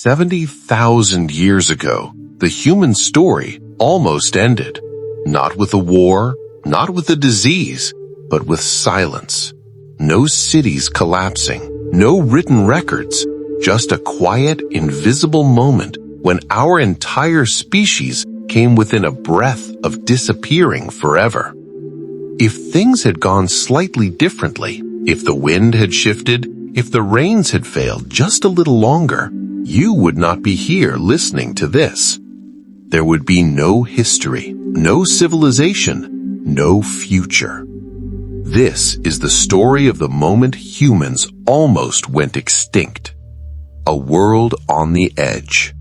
70,000 years ago, the human story almost ended. Not with a war, not with a disease, but with silence. No cities collapsing, no written records, just a quiet, invisible moment when our entire species came within a breath of disappearing forever. If things had gone slightly differently, if the wind had shifted, if the rains had failed just a little longer, you would not be here listening to this. There would be no history, no civilization, no future. This is the story of the moment humans almost went extinct. A world on the edge.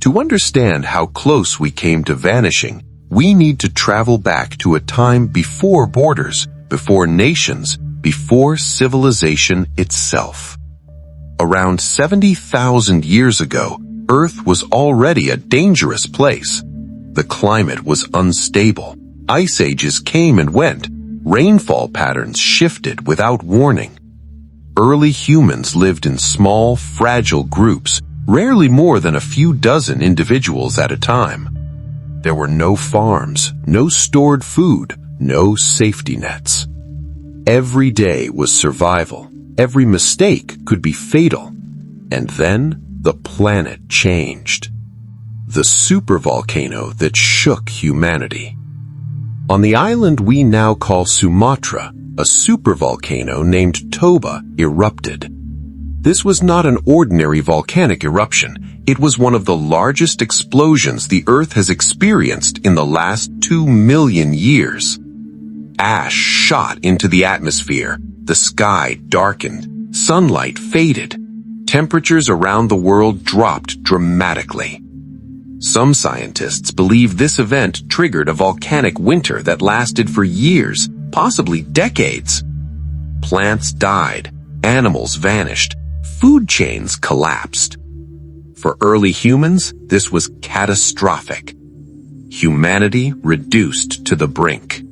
To understand how close we came to vanishing, we need to travel back to a time before borders, before nations, before civilization itself. Around 70,000 years ago, Earth was already a dangerous place. The climate was unstable. Ice ages came and went. Rainfall patterns shifted without warning. Early humans lived in small, fragile groups, rarely more than a few dozen individuals at a time. There were no farms, no stored food, no safety nets. Every day was survival. Every mistake could be fatal. And then the planet changed. The supervolcano that shook humanity. On the island we now call Sumatra, a supervolcano named Toba erupted. This was not an ordinary volcanic eruption. It was one of the largest explosions the Earth has experienced in the last 2 million years. Ash shot into the atmosphere. The sky darkened. Sunlight faded. Temperatures around the world dropped dramatically. Some scientists believe this event triggered a volcanic winter that lasted for years, possibly decades. Plants died. Animals vanished. Food chains collapsed. For early humans, this was catastrophic. Humanity reduced to the brink.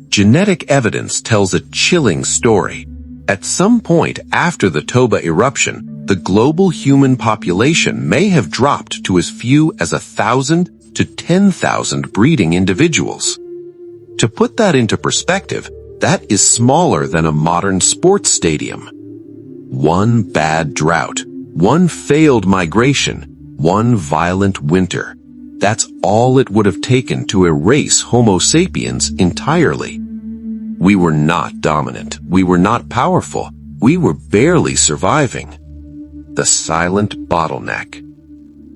Genetic evidence tells a chilling story. At some point after the Toba eruption, the global human population may have dropped to as few as 1,000 to 10,000 breeding individuals. To put that into perspective, that is smaller than a modern sports stadium. One bad drought, one failed migration, one violent winter. That's all it would have taken to erase Homo sapiens entirely. We were not dominant. We were not powerful. We were barely surviving. The silent bottleneck.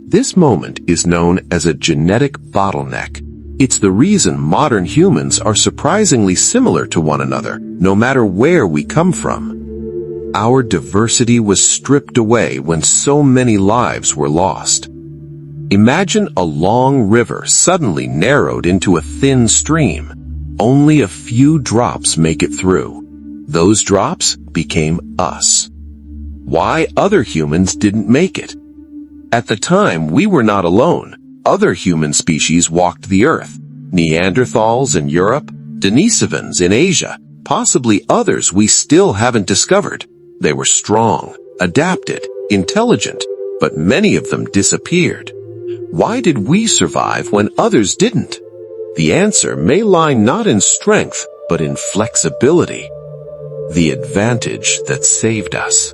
This moment is known as a genetic bottleneck. It's the reason modern humans are surprisingly similar to one another, no matter where we come from. Our diversity was stripped away when so many lives were lost. Imagine a long river suddenly narrowed into a thin stream. Only a few drops make it through. Those drops became us. Why other humans didn't make it? At the time, we were not alone. Other human species walked the earth. Neanderthals in Europe, Denisovans in Asia, possibly others we still haven't discovered. They were strong, adapted, intelligent, but many of them disappeared. Why did we survive when others didn't? The answer may lie not in strength, but in flexibility. The advantage that saved us.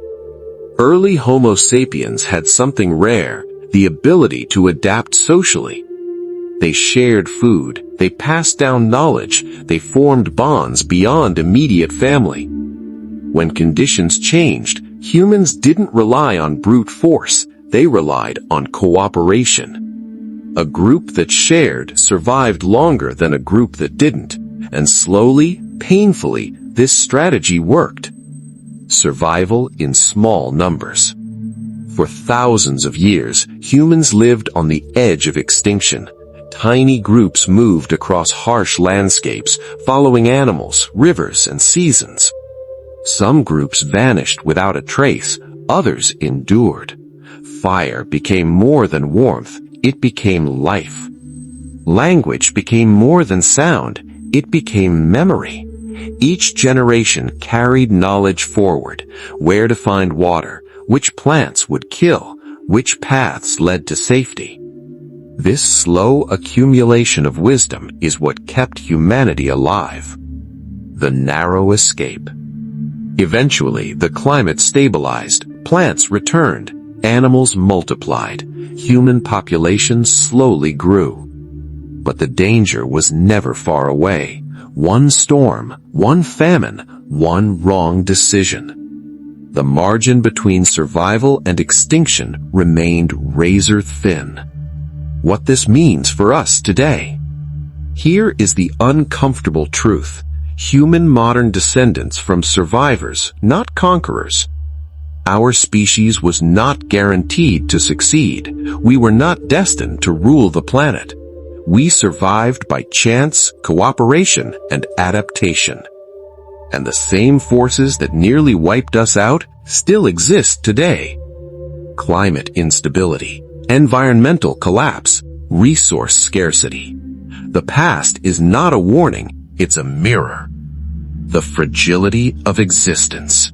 Early Homo sapiens had something rare, the ability to adapt socially. They shared food, they passed down knowledge, they formed bonds beyond immediate family. When conditions changed, humans didn't rely on brute force, they relied on cooperation. A group that shared survived longer than a group that didn't, and slowly, painfully, this strategy worked. Survival in small numbers. For thousands of years, humans lived on the edge of extinction. Tiny groups moved across harsh landscapes, following animals, rivers, and seasons. Some groups vanished without a trace, others endured. Fire became more than warmth, it became life. Language became more than sound, it became memory. Each generation carried knowledge forward, where to find water, which plants would kill, Which paths led to safety? This slow accumulation of wisdom is what kept humanity alive. The narrow escape. Eventually, the climate stabilized, plants returned, animals multiplied, human populations slowly grew. But the danger was never far away. One storm, one famine, one wrong decision. The margin between survival and extinction remained razor thin. What this means for us today. Here is the uncomfortable truth. Human modern descendants from survivors, not conquerors. Our species was not guaranteed to succeed. We were not destined to rule the planet. We survived by chance, cooperation, and adaptation. And the same forces that nearly wiped us out still exist today. Climate instability, environmental collapse, resource scarcity. The past is not a warning, it's a mirror. The fragility of existence.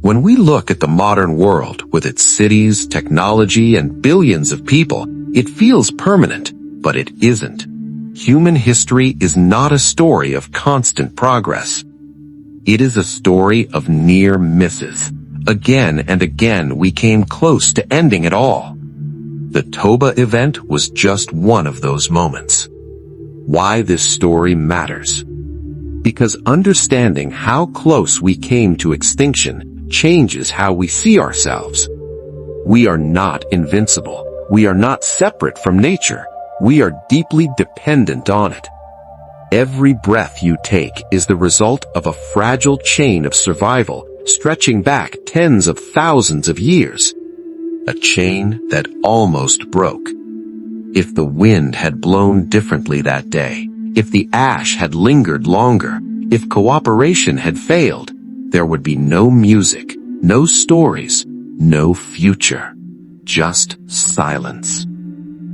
When we look at the modern world with its cities, technology, and billions of people, it feels permanent, but it isn't. Human history is not a story of constant progress. It is a story of near misses. Again and again we came close to ending it all. The Toba event was just one of those moments. Why this story matters. Because understanding how close we came to extinction changes how we see ourselves. We are not invincible. We are not separate from nature. We are deeply dependent on it. Every breath you take is the result of a fragile chain of survival stretching back tens of thousands of years. A chain that almost broke. If the wind had blown differently that day, if the ash had lingered longer, if cooperation had failed, there would be no music, no stories, no future. Just silence.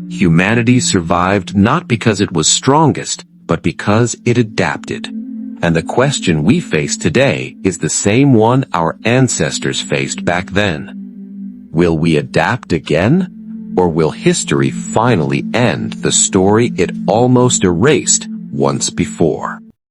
Humanity survived not because it was strongest, but because it adapted. And the question we face today is the same one our ancestors faced back then. Will we adapt again? Or will history finally end the story it almost erased once before?